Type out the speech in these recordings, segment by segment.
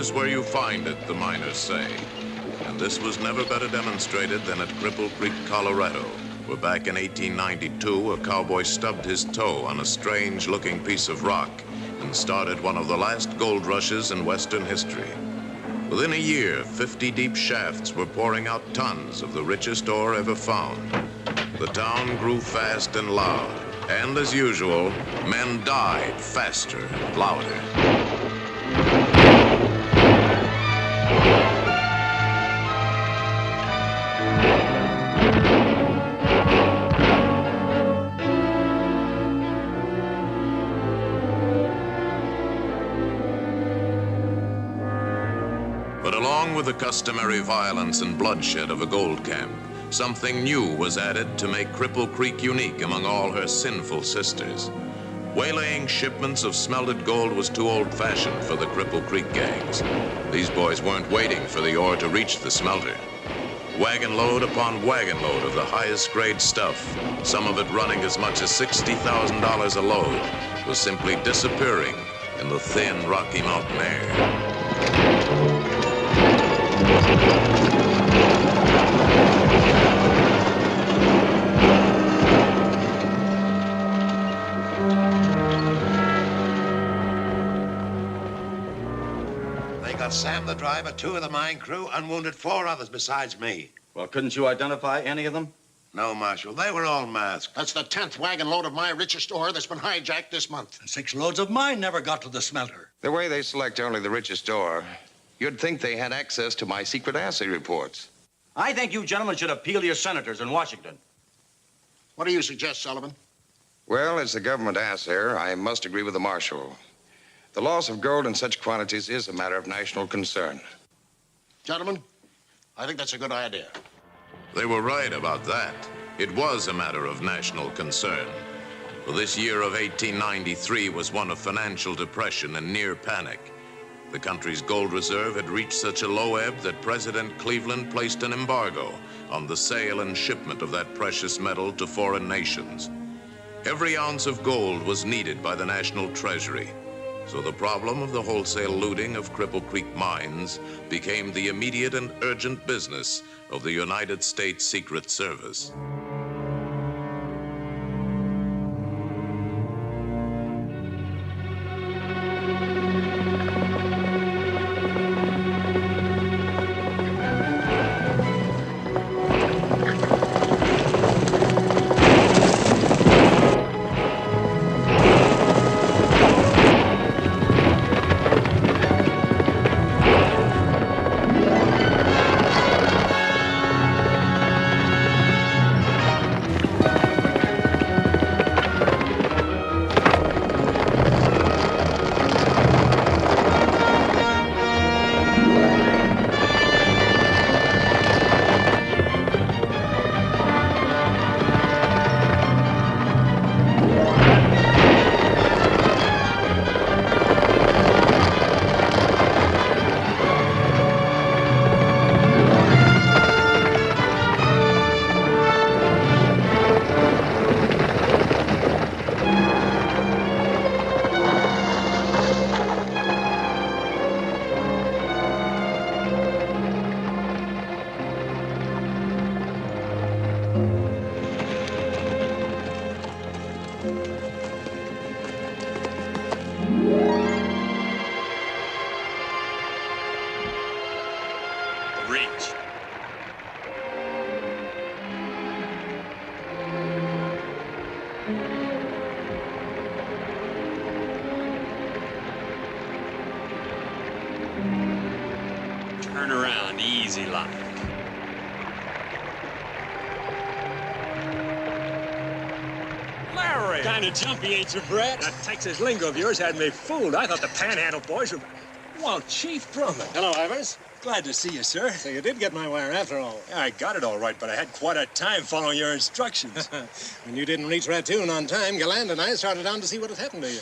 is where you find it, the miners say. And this was never better demonstrated than at Cripple Creek, Colorado, where back in 1892, a cowboy stubbed his toe on a strange-looking piece of rock and started one of the last gold rushes in Western history. Within a year, 50 deep shafts were pouring out tons of the richest ore ever found. The town grew fast and loud, and as usual, men died faster and louder. But along with the customary violence and bloodshed of a gold camp, something new was added to make Cripple Creek unique among all her sinful sisters. Waylaying shipments of smelted gold was too old-fashioned for the Cripple Creek gangs. These boys weren't waiting for the ore to reach the smelter. Wagon load upon wagon load of the highest grade stuff, some of it running as much as $60,000 a load, was simply disappearing in the thin Rocky Mountain air. Sam, the driver, 2 of the mine crew, and wounded 4 others besides me. Well, couldn't you identify any of them? No, Marshal. They were all masked. That's the 10th wagon load of my richest ore that's been hijacked this month. And 6 loads of mine never got to the smelter. The way they select only the richest ore, you'd think they had access to my secret assay reports. I think you gentlemen should appeal to your senators in Washington. What do you suggest, Sullivan? Well, as the government assayer, I must agree with the marshal. The loss of gold in such quantities is a matter of national concern. Gentlemen, I think that's a good idea. They were right about that. It was a matter of national concern. Well, this year of 1893 was one of financial depression and near panic. The country's gold reserve had reached such a low ebb that President Cleveland placed an embargo on the sale and shipment of that precious metal to foreign nations. Every ounce of gold was needed by the national treasury. So the problem of the wholesale looting of Cripple Creek mines became the immediate and urgent business of the United States Secret Service. Turn around, easy like. Larry! Kind of jumpy, ain't you, Brett? That Texas lingo of yours had me fooled. I thought the Panhandle boys were... Well, Chief Drummond. Hello, Ivers. Glad to see you, sir. So you did get my wire after all. Yeah, I got it all right, but I had quite a time following your instructions. When you didn't reach Raccoon on time, Galland and I started down to see what had happened to you.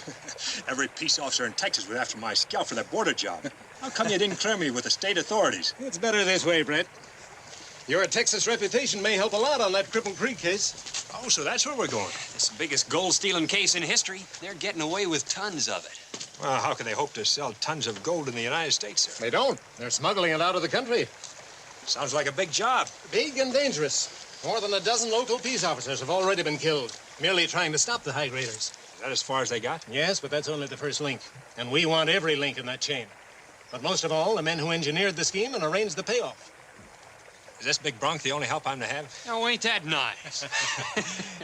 Every peace officer in Texas was after my scalp for that border job. How come you didn't clear me with the state authorities? It's better this way, Brett. Your Texas reputation may help a lot on that Cripple Creek case. Oh, so that's where we're going. It's the biggest gold-stealing case in history. They're getting away with tons of it. Well, how can they hope to sell tons of gold in the United States, sir? They don't. They're smuggling it out of the country. Sounds like a big job. Big and dangerous. More than a dozen local peace officers have already been killed, merely trying to stop the high graders. Is that as far as they got? Yes, but that's only the first link. And we want every link in that chain. But most of all, the men who engineered the scheme and arranged the payoff. Is this big bronc the only help I'm to have? Oh, ain't that nice?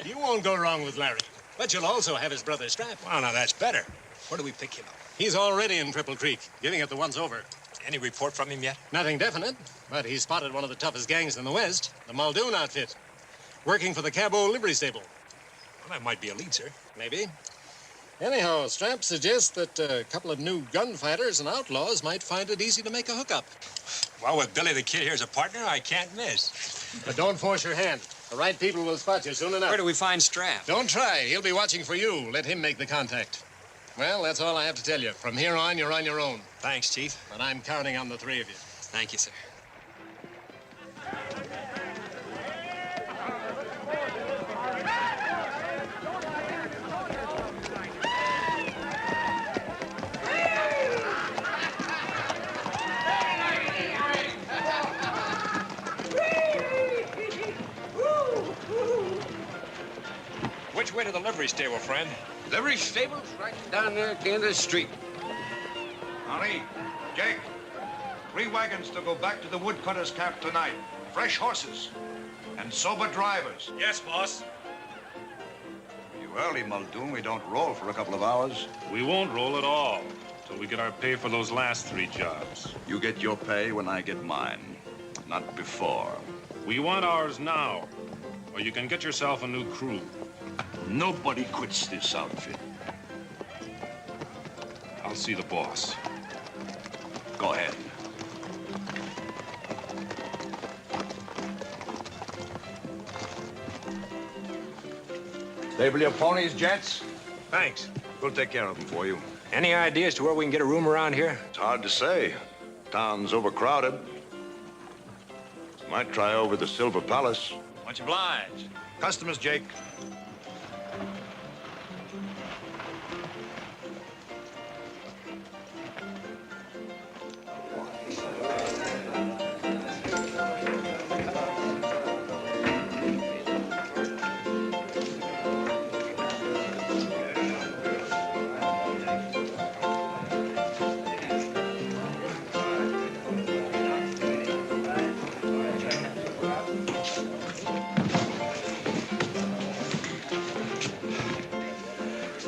You won't go wrong with Larry. But you'll also have his brother Strap. Well, now that's better. Where do we pick him up? He's already in Cripple Creek, giving it the once over. Any report from him yet? Nothing definite, but he spotted one of the toughest gangs in the West, the Muldoon outfit, working for the Cabo livery stable. Well, that might be a lead, sir. Maybe. Anyhow, Strap suggests that a couple of new gunfighters and outlaws might find it easy to make a hookup. Well, with Billy the Kid here as a partner, I can't miss. But don't force your hand. The right people will spot you soon enough. Where do we find Strap? Don't try. He'll be watching for you. Let him make the contact. Well, that's all I have to tell you. From here on, you're on your own. Thanks, Chief. But I'm counting on the three of you. Thank you, sir. Which way to the livery stable, friend? Livery stable's right down there at the end of the street. Henri, Jake, 3 wagons to go back to the woodcutter's camp tonight. Fresh horses and sober drivers. Yes, boss. You early, Muldoon. We don't roll for a couple of hours. We won't roll at all till we get our pay for those last 3 jobs. You get your pay when I get mine, not before. We want ours now, or you can get yourself a new crew. Nobody quits this outfit. I'll see the boss. Go ahead. Stable your ponies, gents. Thanks. We'll take care of them for you. Any idea as to where we can get a room around here? It's hard to say. Town's overcrowded. Might try over the Silver Palace. Much obliged. Customers, Jake.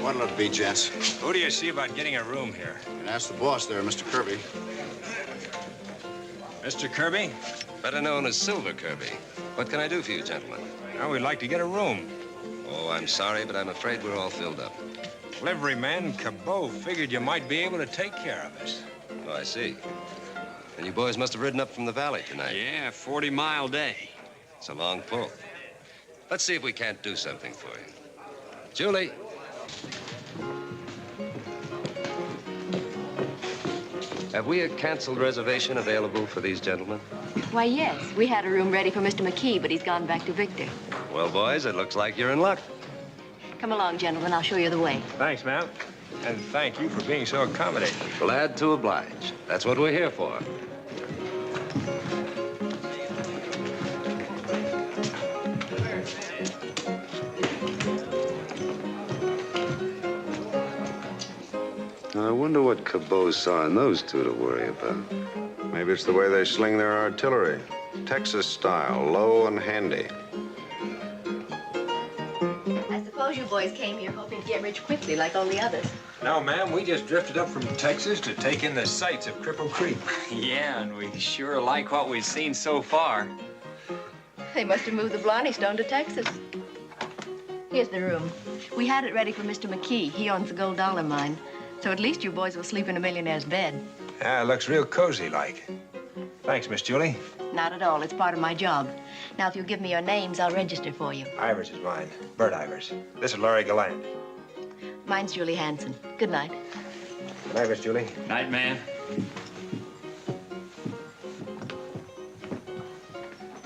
What'll it be, gents? Who do you see about getting a room here? You can ask the boss there, Mr. Kirby. Mr. Kirby? Better known as Silver Kirby. What can I do for you, gentlemen? Now, we'd like to get a room. Oh, I'm sorry, but I'm afraid we're all filled up. Liveryman Cabot figured you might be able to take care of us. Oh, I see. And you boys must have ridden up from the valley tonight. Yeah, 40-mile day. It's a long pull. Let's see if we can't do something for you. Julie. Have we a canceled reservation available for these gentlemen? Why, yes. We had a room ready for Mr. McKee, but he's gone back to Victor. Well, boys, it looks like you're in luck. Come along, gentlemen. I'll show you the way. Thanks, ma'am. And thank you for being so accommodating. Glad to oblige. That's what we're here for. I wonder what Cabot saw in those two to worry about. Maybe it's the way they sling their artillery. Texas style, low and handy. I suppose you boys came here hoping to get rich quickly, like all the others. No, ma'am, we just drifted up from Texas to take in the sights of Cripple Creek. Yeah, and we sure like what we've seen so far. They must have moved the Blarney Stone to Texas. Here's the room. We had it ready for Mr. McKee. He owns the Gold Dollar Mine. So at least you boys will sleep in a millionaire's bed. Yeah, it looks real cozy-like. Thanks, Miss Julie. Not at all. It's part of my job. Now, if you'll give me your names, I'll register for you. Ivers is mine. Bert Ivers. This is Larry Gallant. Mine's Julie Hanson. Good night. Good night, Miss Julie. Night, man.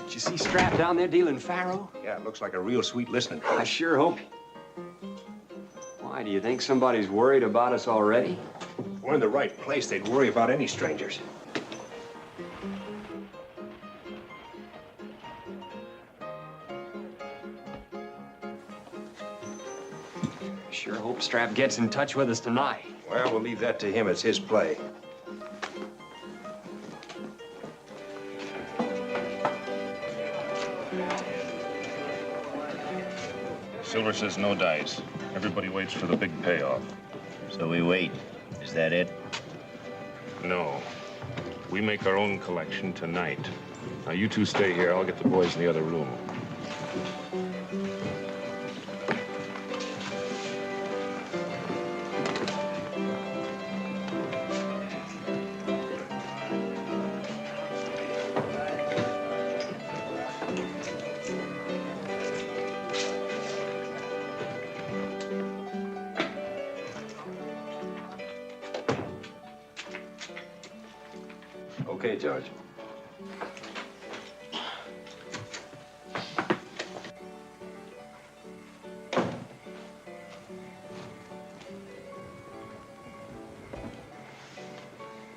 Did you see Strap down there dealing faro? Yeah, it looks like a real sweet listening. I sure hope. Why, do you think somebody's worried about us already? we're in the right place, they'd worry about any strangers. Sure hope Strap gets in touch with us tonight. Well, we'll leave that to him. It's his play. Silver says no dice. Everybody waits for the big payoff. So we wait. Is that it? No. We make our own collection tonight. Now, you two stay here. I'll get the boys in the other room. Okay, George.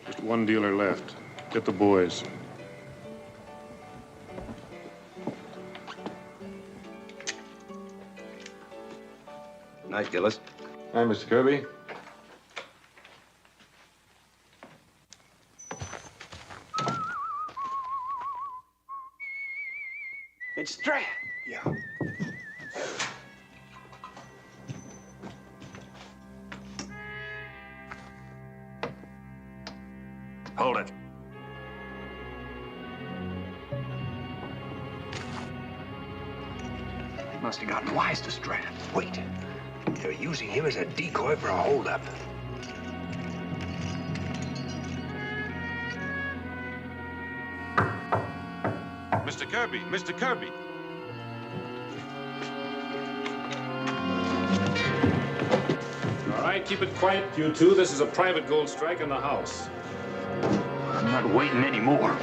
Just one dealer left. Get the boys. Night, Gillis. Hi, Mr. Kirby. It's Strap. Yeah. Hold it. They must have gotten wise to Strap. Wait. They're using him as a decoy for a holdup. Mr. Kirby! Mr. Kirby! All right, keep it quiet, you two. This is a private gold strike in the house. I'm not waiting anymore.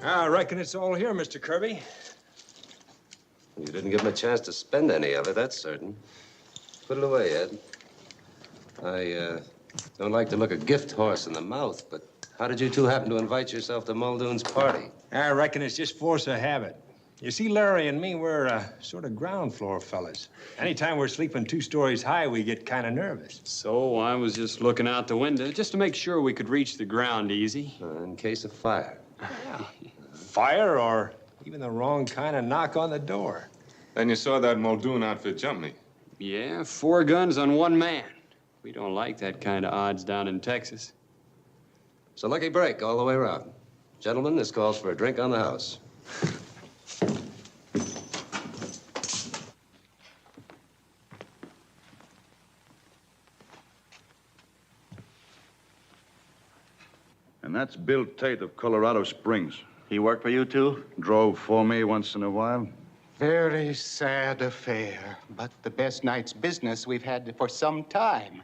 I reckon it's all here, Mr. Kirby. You didn't give him a chance to spend any of it, that's certain. Put it away, Ed. I don't like to look a gift horse in the mouth, but how did you two happen to invite yourself to Muldoon's party? I reckon it's just force of habit. You see, Larry and me, we're sort of ground floor fellas. Anytime we're sleeping 2 stories high, we get kind of nervous. So I was just looking out the window just to make sure we could reach the ground easy. In case of fire. Fire or even the wrong kind of knock on the door. Then you saw that Muldoon outfit jump me. Yeah, 4 guns on 1 man. We don't like that kind of odds down in Texas. It's a lucky break all the way around. Gentlemen, this calls for a drink on the house. And that's Bill Tate of Colorado Springs. He worked for you, too? Drove for me once in a while. Very sad affair, but the best night's business we've had for some time.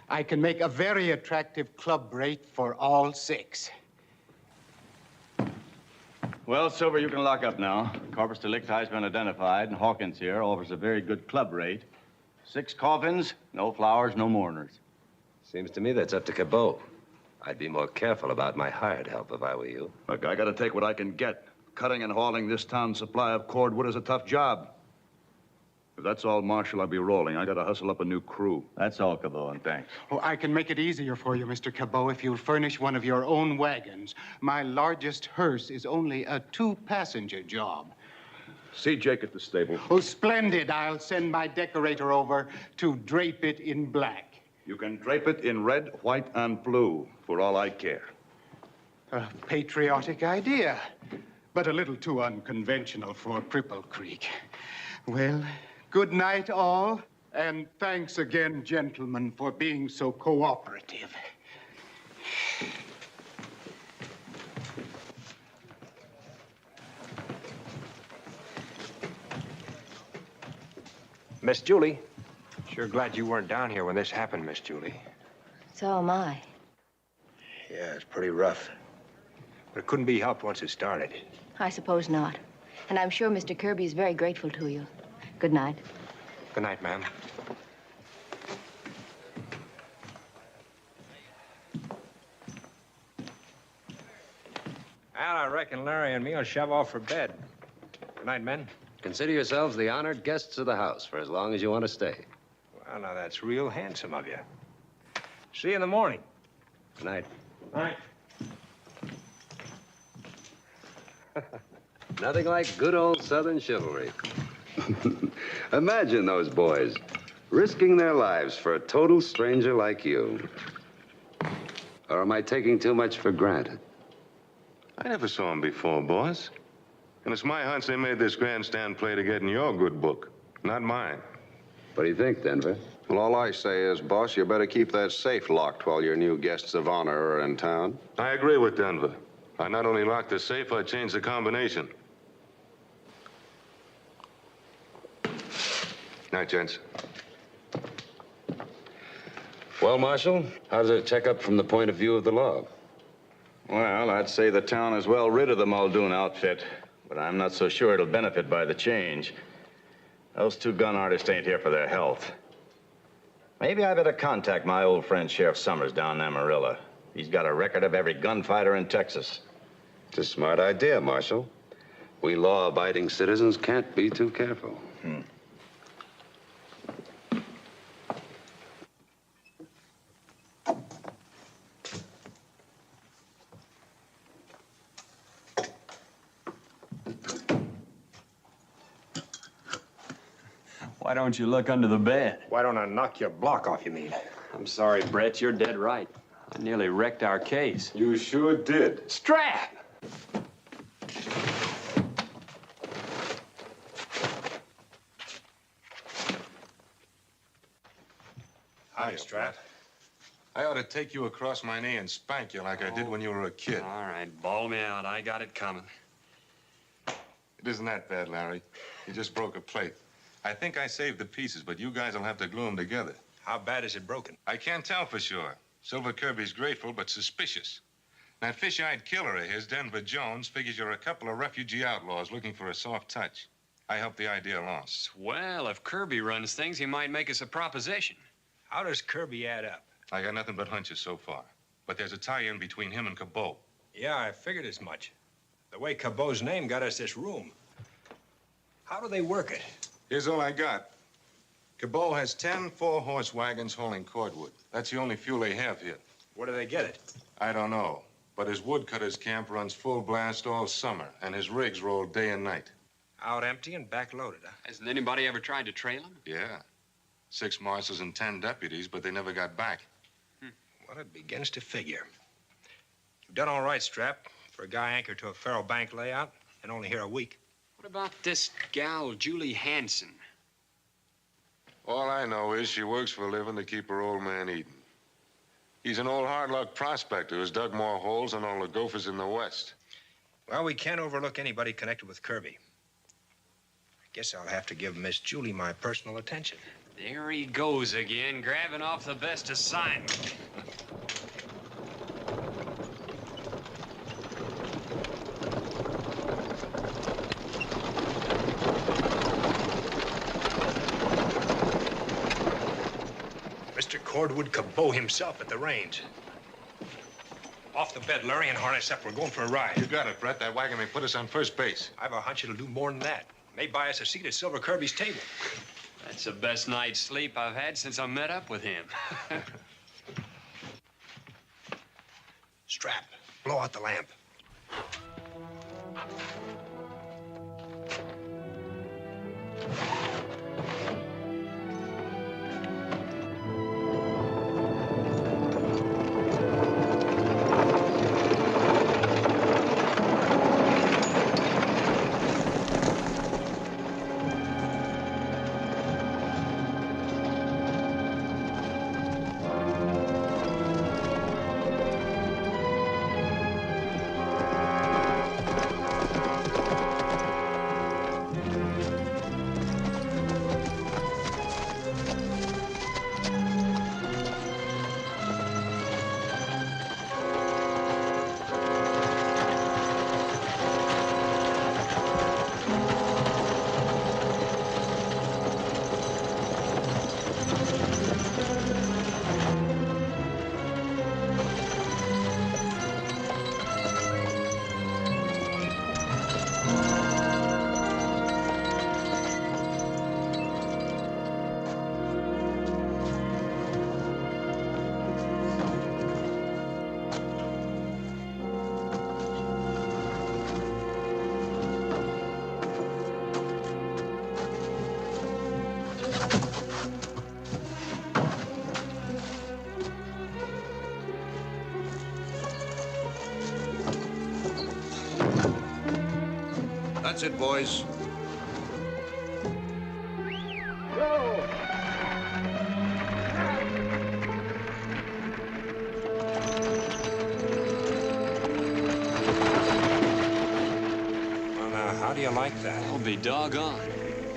I can make a very attractive club rate for all 6. Well, Silver, you can lock up now. Corpus delicti has been identified, and Hawkins here offers a very good club rate. 6 coffins, no flowers, no mourners. Seems to me that's up to Cabot. I'd be more careful about my hired help if I were you. Look, I gotta take what I can get. Cutting and hauling this town's supply of cordwood is a tough job. If that's all, Marshal, I'll be rolling. I gotta hustle up a new crew. That's all, Cabot, and thanks. Oh, I can make it easier for you, Mr. Cabot, if you'll furnish one of your own wagons. My largest hearse is only a 2-passenger job. See Jake at the stable. Oh, splendid. I'll send my decorator over to drape it in black. You can drape it in red, white, and blue, for all I care. A patriotic idea, but a little too unconventional for Cripple Creek. Well, good night, all, and thanks again, gentlemen, for being so cooperative. Miss Julie. Sure glad you weren't down here when this happened, Miss Julie. So am I. Yeah, it's pretty rough. But it couldn't be helped once it started. I suppose not. And I'm sure Mr. Kirby is very grateful to you. Good night. Good night, ma'am. Well, I reckon Larry and me will shove off for bed. Good night, men. Consider yourselves the honored guests of the house for as long as you want to stay. Well, now, that's real handsome of you. See you in the morning. Good night. Night. Nothing like good old Southern chivalry. Imagine those boys risking their lives for a total stranger like you. Or am I taking too much for granted? I never saw him before, boss. And it's my hunch they made this grandstand play to get in your good book, not mine. What do you think, Denver? Well, all I say is, boss, you better keep that safe locked while your new guests of honor are in town. I agree with Denver. I not only locked the safe, I changed the combination. Night, gents. Well, Marshal, how does it check up from the point of view of the law? Well, I'd say the town is well rid of the Muldoon outfit, but I'm not so sure it'll benefit by the change. Those 2 gun artists ain't here for their health. Maybe I better contact my old friend Sheriff Summers down in Amarillo. He's got a record of every gunfighter in Texas. It's a smart idea, Marshal. We law-abiding citizens can't be too careful. Why don't you look under the bed? Why don't I knock your block off, you mean? I'm sorry, Brett. You're dead right. I nearly wrecked our case. You sure did. Strap! Hi, Strap. I ought to take you across my knee and spank you like I did when you were a kid. All right, bawl me out. I got it coming. It isn't that bad, Larry. You just broke a plate. I think I saved the pieces, but you guys will have to glue them together. How bad is it broken? I can't tell for sure. Silver Kirby's grateful, but suspicious. That fish-eyed killer of his, Denver Jones, figures you're a couple of refugee outlaws looking for a soft touch. I helped the idea along. Well, if Kirby runs things, he might make us a proposition. How does Kirby add up? I got nothing but hunches so far. But there's a tie-in between him and Cabot. Yeah, I figured as much. The way Cabot's name got us this room. How do they work it? Here's all I got. Cabot has 10 4-horse wagons hauling cordwood. That's the only fuel they have here. Where do they get it? I don't know. But his woodcutter's camp runs full blast all summer, and his rigs roll day and night. Out empty and backloaded, huh? Hasn't anybody ever tried to trail him? Yeah. 6 marshals and 10 deputies, but they never got back. Well, it begins to figure. You've done all right, Strap, for a guy anchored to a Faro Bank layout and only here a week. What about this gal, Julie Hanson? All I know is she works for a living to keep her old man eating. He's an old hard-luck prospector who's dug more holes than all the gophers in the West. Well, we can't overlook anybody connected with Kirby. I guess I'll have to give Miss Julie my personal attention. There he goes again, grabbing off the best assignment. Mr. Cordwood Cabot himself at the range. Off the bed, Larry, and harness up. We're going for a ride. You got it, Brett. That wagon may put us on first base. I've a hunch it'll do more than that. May buy us a seat at Silver Kirby's table. That's the best night's sleep I've had since I met up with him. Strap, blow out the lamp. That's it, boys. Well, now, how do you like that? I'll be doggone.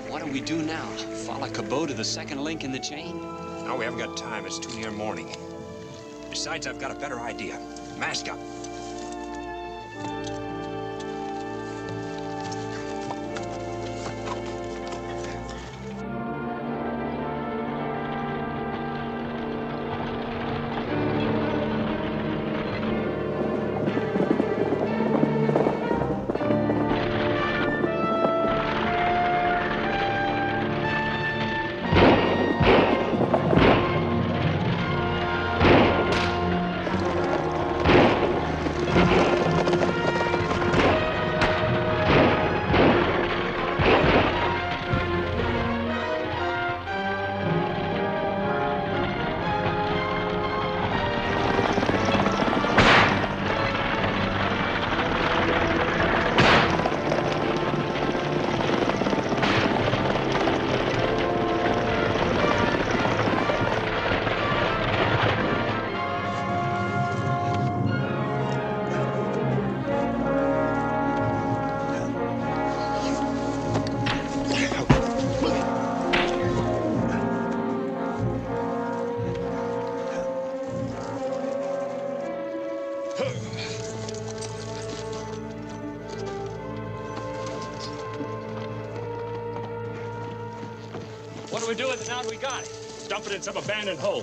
What do we do now? Follow Cabot to the second link in the chain? No, we haven't got time. It's too near morning. Besides, I've got a better idea. Mask up. What do we do with it now that we got it? Dump it in some abandoned hole.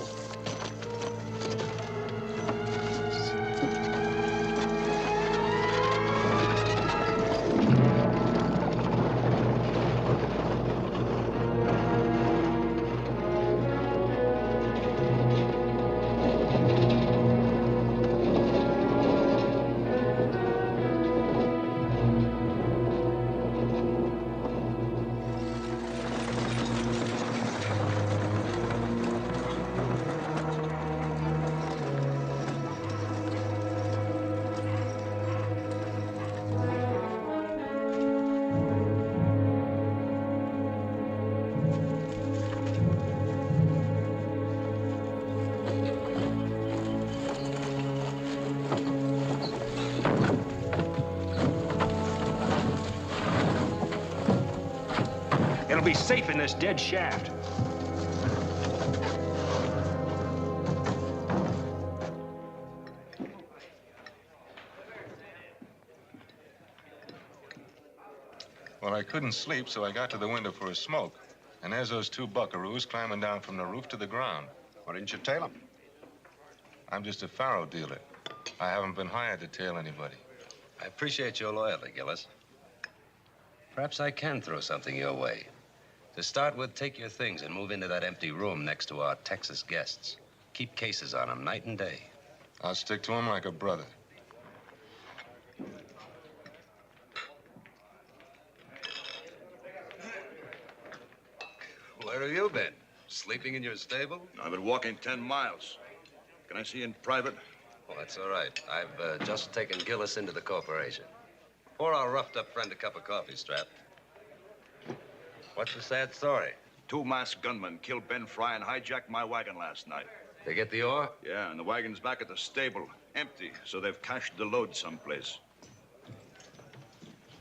It'll be safe in this dead shaft. Well, I couldn't sleep, so I got to the window for a smoke. And there's those two buckaroos climbing down from the roof to the ground. Why didn't you tail them? I'm just a faro dealer. I haven't been hired to tail anybody. I appreciate your loyalty, Gillis. Perhaps I can throw something your way. To start with, take your things and move into that empty room next to our Texas guests. Keep cases on them night and day. I'll stick to him like a brother. Where have you been? Sleeping in your stable? I've been walking 10 miles. Can I see you in private? Well, that's all right. I've just taken Gillis into the corporation. Pour our roughed-up friend a cup of coffee, Strap. What's the sad story? 2 masked gunmen killed Ben Fry and hijacked my wagon last night. They get the ore? Yeah, and the wagon's back at the stable, empty, so they've cached the load someplace.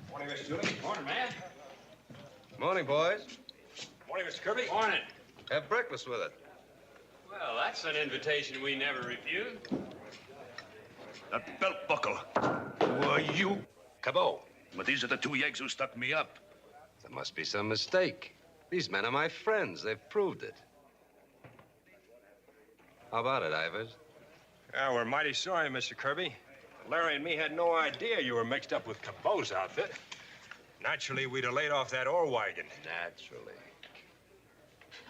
Morning, Mr. Julie. Morning, man. Morning, boys. Morning, Mr. Kirby. Morning. Have breakfast with it. Well, that's an invitation we never refuse. That belt buckle. Who are you? Cabot. But these are the 2 yeggs who stuck me up. There must be some mistake. These men are my friends. They've proved it. How about it, Ivers? Yeah, we're mighty sorry, Mr. Kirby. Larry and me had no idea you were mixed up with Cabot's outfit. Naturally, we'd have laid off that ore wagon. Naturally.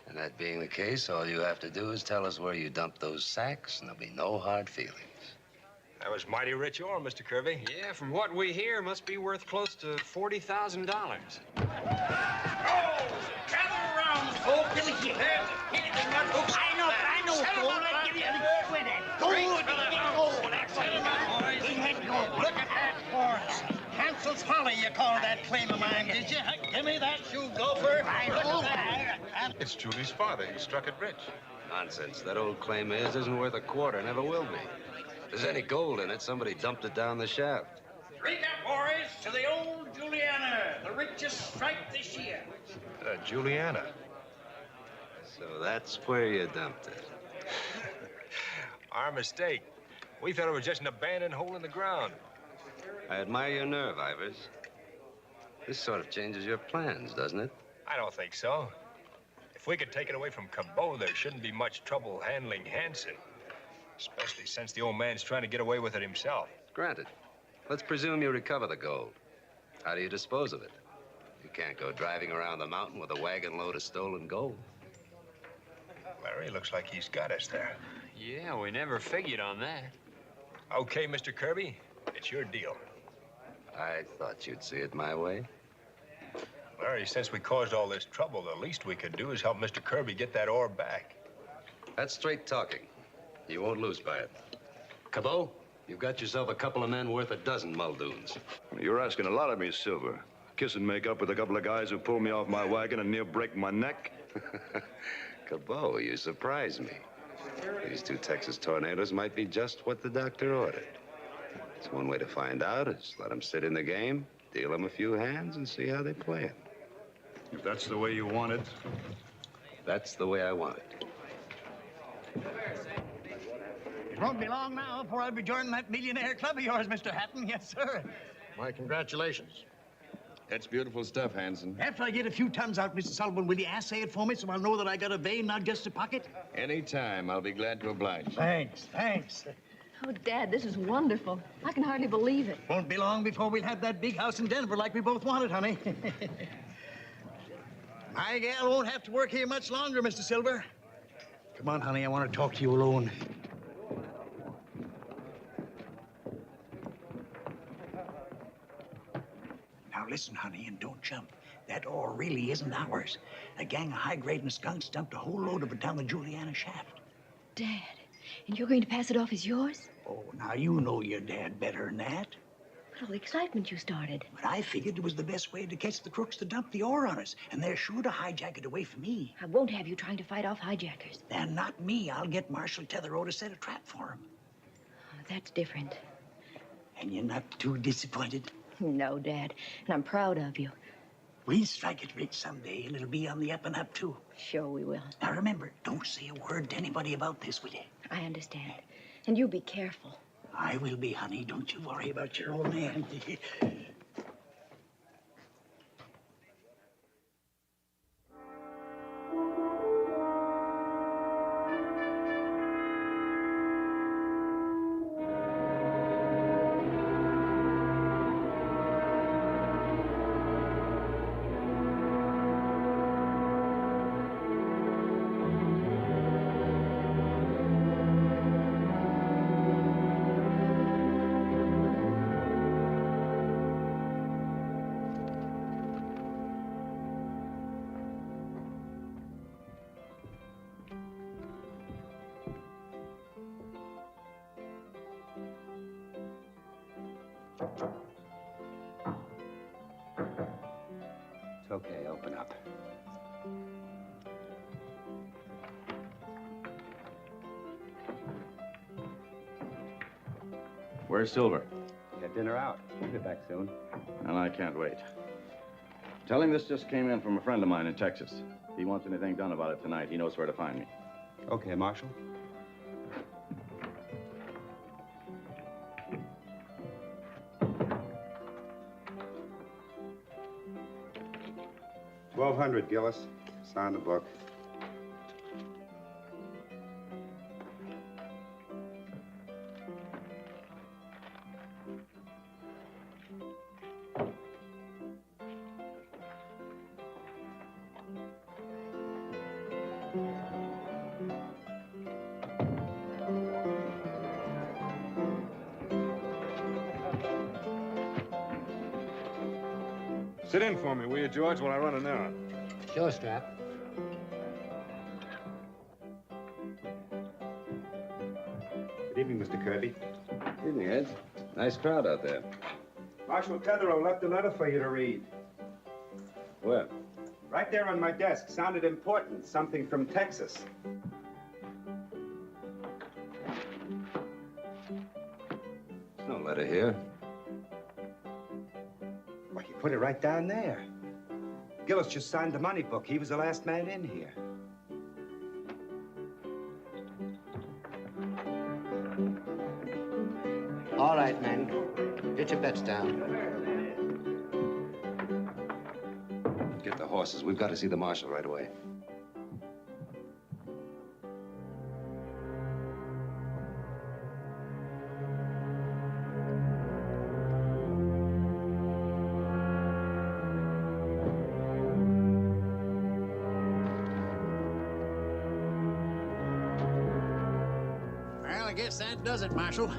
And that being the case, all you have to do is tell us where you dumped those sacks, and there'll be no hard feelings. That was mighty rich ore, Mr. Kirby. Yeah, from what we hear, must be worth close to $40,000. Oh, gather around, Cole. Billy here. Anything not books. I know, Cole. I'll give you a quid at. Gold. That's what you got. He had gold. Look at that horse. Hansel's Folly, you call that claim of mine, did you? Give me that shoe, gopher. I know that. It's Julie's father. He struck it rich. Nonsense. That old claim of his isn't worth a quarter, never will be. If there's any gold in it, somebody dumped it down the shaft. Drink up, boys, to the old Juliana, the richest strike this year. Juliana. So that's where you dumped it. Our mistake. We thought it was just an abandoned hole in the ground. I admire your nerve, Ivers. This sort of changes your plans, doesn't it? I don't think so. If we could take it away from Cabot, there shouldn't be much trouble handling Hanson. Especially since the old man's trying to get away with it himself. Granted. Let's presume you recover the gold. How do you dispose of it? You can't go driving around the mountain with a wagon load of stolen gold. Larry, looks like he's got us there. Yeah, we never figured on that. Okay, Mr. Kirby, it's your deal. I thought you'd see it my way. Larry, since we caused all this trouble, the least we could do is help Mr. Kirby get that ore back. That's straight talking. You won't lose by it. Cabot, you've got yourself a couple of men worth a dozen Muldoons. You're asking a lot of me, Silver. Kiss and make up with a couple of guys who pulled me off my wagon and near break my neck. Cabot, you surprise me. These 2 Texas tornadoes might be just what the doctor ordered. It's one way to find out is let them sit in the game, deal them a few hands, and see how they play it. If that's the way you want it. That's the way I want it. It won't be long now before I'll be joining that millionaire club of yours, Mr. Hatton. Yes, sir. My congratulations. That's beautiful stuff, Hanson. After I get a few tons out, Mr. Sullivan, will you assay it for me so I'll know that I got a vein, not just a pocket? Any time. I'll be glad to oblige. Thanks. Oh, Dad, this is wonderful. I can hardly believe it. Won't be long before we'll have that big house in Denver like we both wanted, honey. My gal won't have to work here much longer, Mr. Silver. Come on, honey, I want to talk to you alone. Now listen, honey, and don't jump. That ore really isn't ours. A gang of high-grading skunks dumped a whole load of it down the Juliana shaft. Dad, and you're going to pass it off as yours? Oh, now you know your dad better than that. But all the excitement you started. But I figured it was the best way to catch the crooks to dump the ore on us, and they're sure to hijack it away from me. I won't have you trying to fight off hijackers. And not me. I'll get Marshal Tetherow to set a trap for him. Oh, that's different. And you're not too disappointed? No, Dad, and I'm proud of you. We'll strike it rich someday, and it'll be on the up and up, too. Sure we will. Now, remember, don't say a word to anybody about this, will you? I understand. And you be careful. I will be, honey. Don't you worry about your old man. It's okay, open up. Where's Silver? Get dinner out. We'll be back soon. Well, I can't wait. Tell him this just came in from a friend of mine in Texas. If he wants anything done about it tonight, he knows where to find me. Okay, Marshal. $1,200, Gillis. Sign the book. Sit in for me, will you, George, while I run an errand? Sure, Strap. Good evening, Mr. Kirby. Evening, Ed. Nice crowd out there. Marshal Tetherow left a letter for you to read. Where? Right there on my desk. Sounded important. Something from Texas. There's no letter here. Well, he put it right down there. Gillis just signed the money book. He was the last man in here. All right, men. Get your bets down. Get the horses. We've got to see the marshal right away. Well, I guess that does it, Marshal.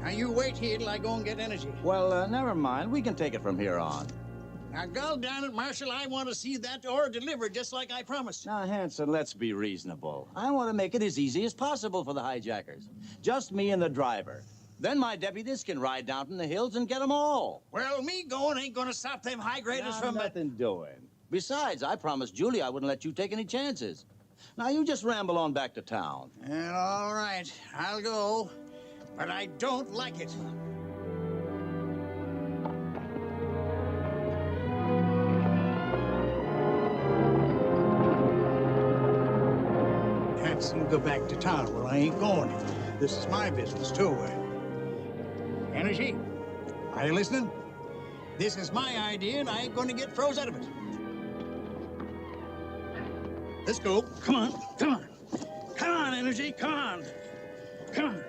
Now, you wait here till I go and get energy. Well, never mind. We can take it from here on. Now, go down it, Marshal. I want to see that ore delivered just like I promised. Now, Hanson, let's be reasonable. I want to make it as easy as possible for the hijackers. Just me and the driver. Then my deputies can ride down from the hills and get them all. Well, me going ain't gonna stop them high graders from... Nothing doing. Besides, I promised Julie I wouldn't let you take any chances. Now, you just ramble on back to town. Well, all right. I'll go. But I don't like it. Hanson, go back to town. Well, I ain't going. This is my business, too. Energy, are you listening? This is my idea, and I ain't going to get froze out of it. Let's go. Come on. Come on. Come on, Energy. Come on. Come on.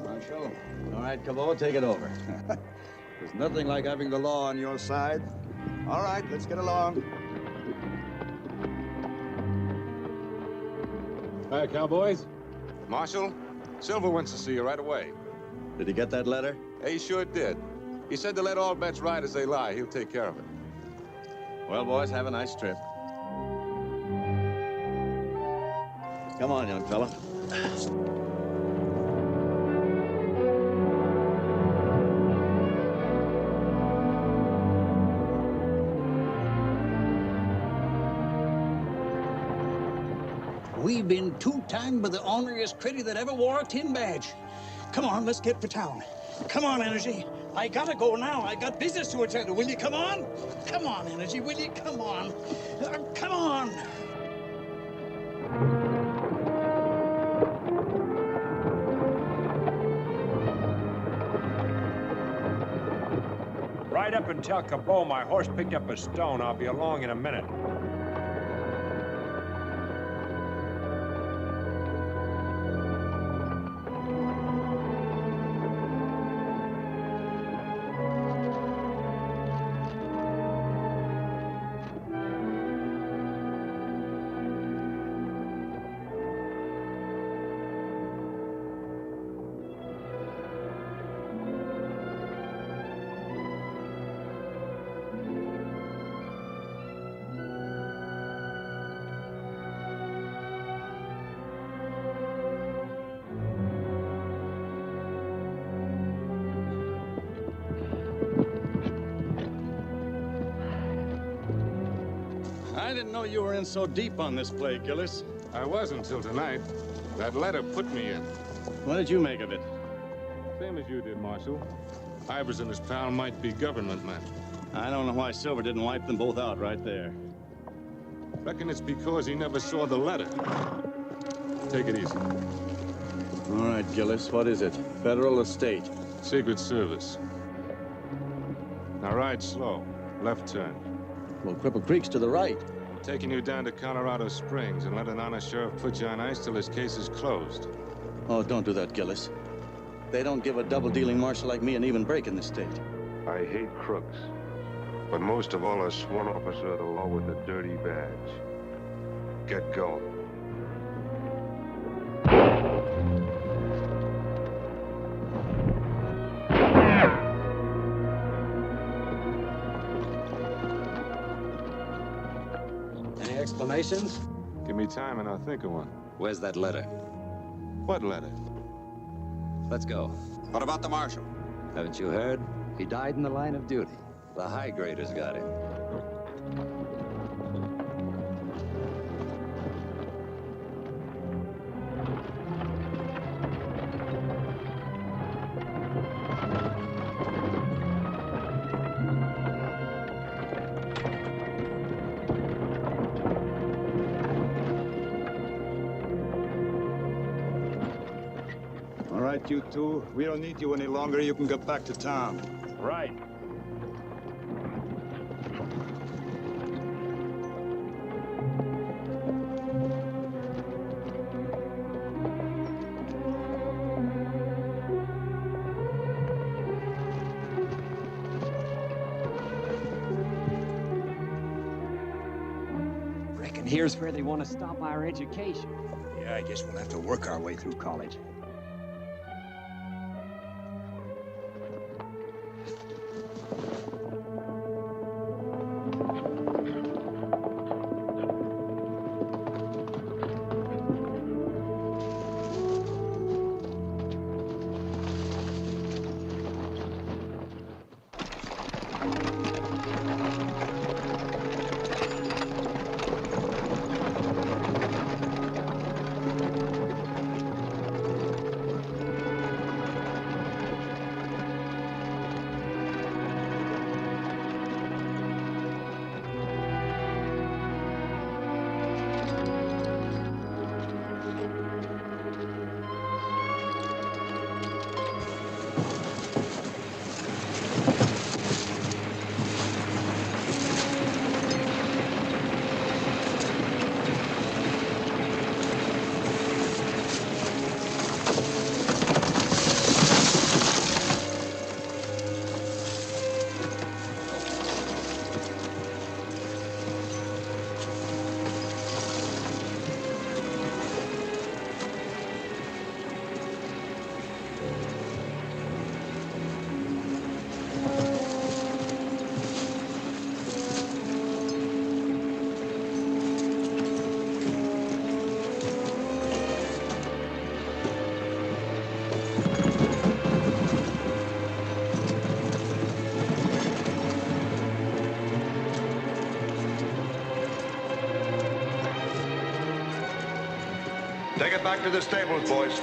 Marshal. All right, Cabot, take it over. There's nothing like having the law on your side. All right, let's get along. Hi, cowboys. Marshal, Silver wants to see you right away. Did he get that letter? He sure did. He said to let all bets ride as they lie. He'll take care of it. Well, boys, have a nice trip. Come on, young fella. We've been two-timed by the orneriest critter that ever wore a tin badge. Come on, let's get for town. Come on, Energy. I gotta go now. I got business to attend to. Will you come on? Come on, Energy. Will you come on? Come on. Ride up and tell Cabot my horse picked up a stone. I'll be along in a minute. I didn't know you were in so deep on this play, Gillis. I was until tonight. That letter put me in. What did you make of it? Same as you did, Marshal. Ivers and his pal might be government men. I don't know why Silver didn't wipe them both out right there. Reckon it's because he never saw the letter. Take it easy. All right, Gillis, what is it? Federal or state? Secret Service. Now ride slow. Left turn. Well, Cripple Creek's to the right. I'm taking you down to Colorado Springs and let an honest sheriff put you on ice till his case is closed. Oh, don't do that, Gillis. They don't give a double-dealing marshal like me an even break in this state. I hate crooks, but most of all a sworn officer of the law with a dirty badge. Get going. Any explanations? Give me time and I'll think of one. Where's that letter? What letter? Let's go. What about the marshal? Haven't you heard? He died in the line of duty. The high graders got him. All right, you two. We don't need you any longer. You can get back to town. Right. Reckon here's where they want to stop our education. Yeah, I guess we'll have to work our way through college. Take it back to the stables, boys.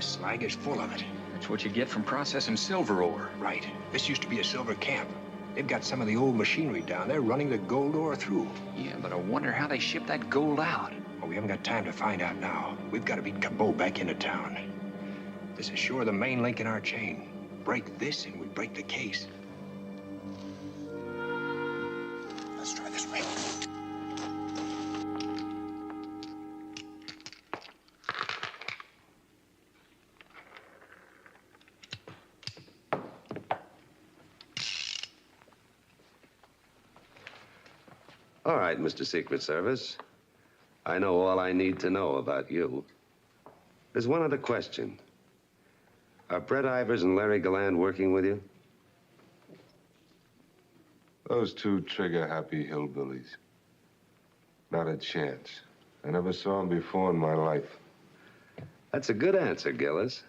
slag is full of it. That's what you get from processing silver ore. Right. This used to be a silver camp. They've got some of the old machinery down there running the gold ore through. Yeah, but I wonder how they ship that gold out. Well, we haven't got time to find out now. We've got to beat Cabot back into town. This is sure the main link in our chain. Break this and we break the case. Let's try this way. All right, Mr. Secret Service. I know all I need to know about you. There's one other question. Are Brett Ivers and Larry Galland working with you? Those two trigger-happy hillbillies. Not a chance. I never saw them before in my life. That's a good answer, Gillis.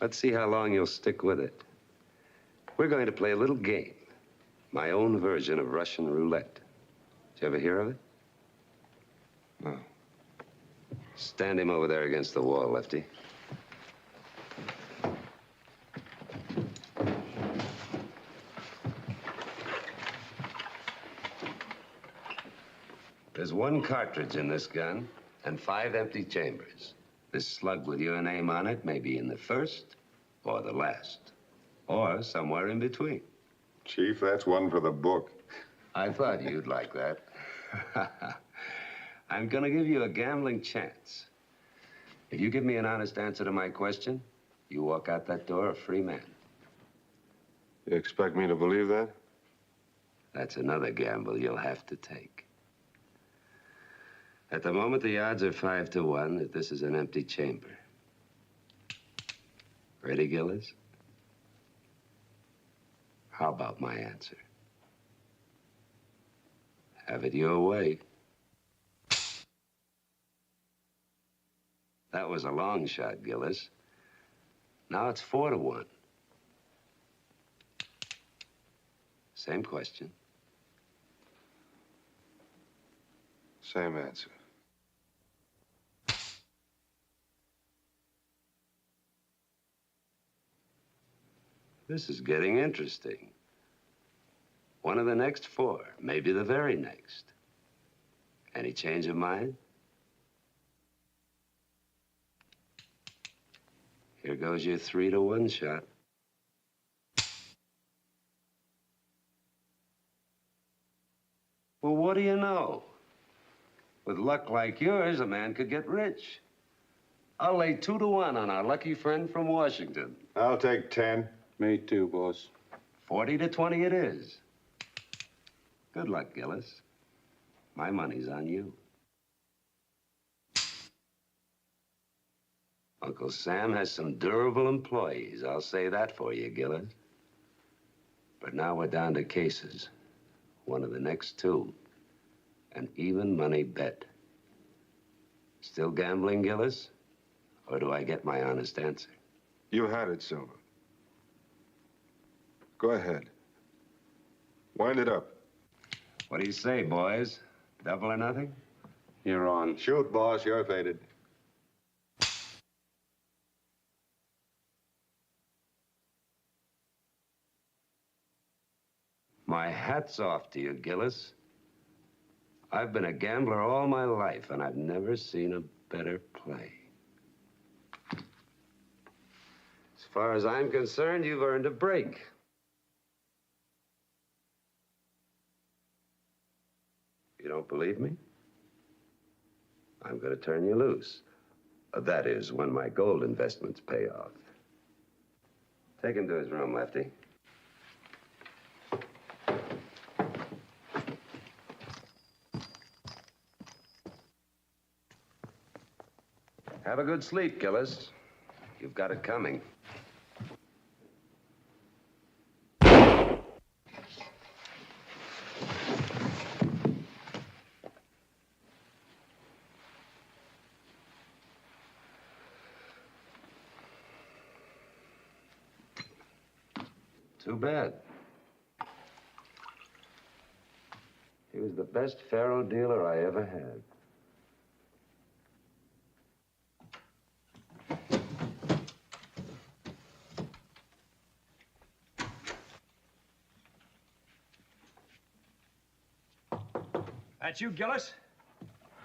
Let's see how long you'll stick with it. We're going to play a little game. My own version of Russian roulette. Did you ever hear of it? No. Stand him over there against the wall, Lefty. There's one cartridge in this gun and 5 empty chambers. This slug with your name on it may be in the first or the last, or somewhere in between. Chief, that's one for the book. I thought you'd like that. I'm gonna give you a gambling chance. If you give me an honest answer to my question, you walk out that door a free man. You expect me to believe that? That's another gamble you'll have to take. At the moment, the odds are 5 to 1 that this is an empty chamber. Ready, Gillis? How about my answer? Have it your way. That was a long shot, Gillis. Now it's 4 to 1. Same question. Same answer. This is getting interesting. One of the next 4, maybe the very next. Any change of mind? Here goes your 3 to 1 shot. Well, what do you know? With luck like yours, a man could get rich. I'll lay 2 to 1 on our lucky friend from Washington. I'll take 10. Me too, boss. 40 to 20 it is. Good luck, Gillis. My money's on you. Uncle Sam has some durable employees. I'll say that for you, Gillis. But now we're down to cases. One of the next 2. An even money bet. Still gambling, Gillis? Or do I get my honest answer? You had it, Silver. Go ahead. Wind it up. What do you say, boys? Double or nothing? You're on. Shoot, boss. You're faded. My hat's off to you, Gillis. I've been a gambler all my life, and I've never seen a better play. As far as I'm concerned, you've earned a break. You don't believe me? I'm going to turn you loose. That is, when my gold investments pay off. Take him to his room, Lefty. Have a good sleep, Gillis. You've got it coming. Too bad. He was the best faro dealer I ever had. That's you, Gillis?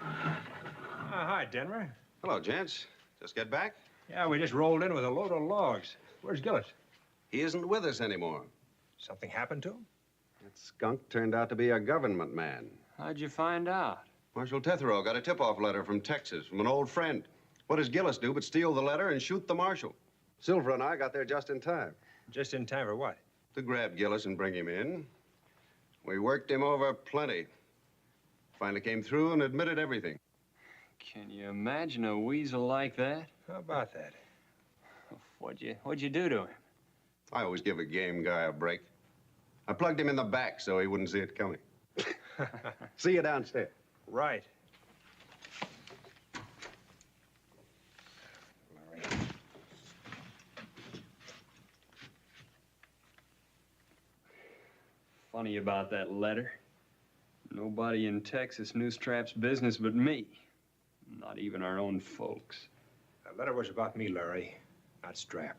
Hi, Denver. Hello, gents. Just get back? Yeah, we just rolled in with a load of logs. Where's Gillis? He isn't with us anymore. Something happened to him? That skunk turned out to be a government man. How'd you find out? Marshal Tethero got a tip-off letter from Texas from an old friend. What does Gillis do but steal the letter and shoot the marshal? Silver and I got there just in time. Just in time for what? To grab Gillis and bring him in. We worked him over plenty. Finally came through and admitted everything. Can you imagine a weasel like that? How about that? What'd you do to him? I always give a game guy a break. I plugged him in the back so he wouldn't see it coming. See you downstairs. Right. Funny about that letter. Nobody in Texas knew Strap's business but me. Not even our own folks. That letter was about me, Larry, not Strap.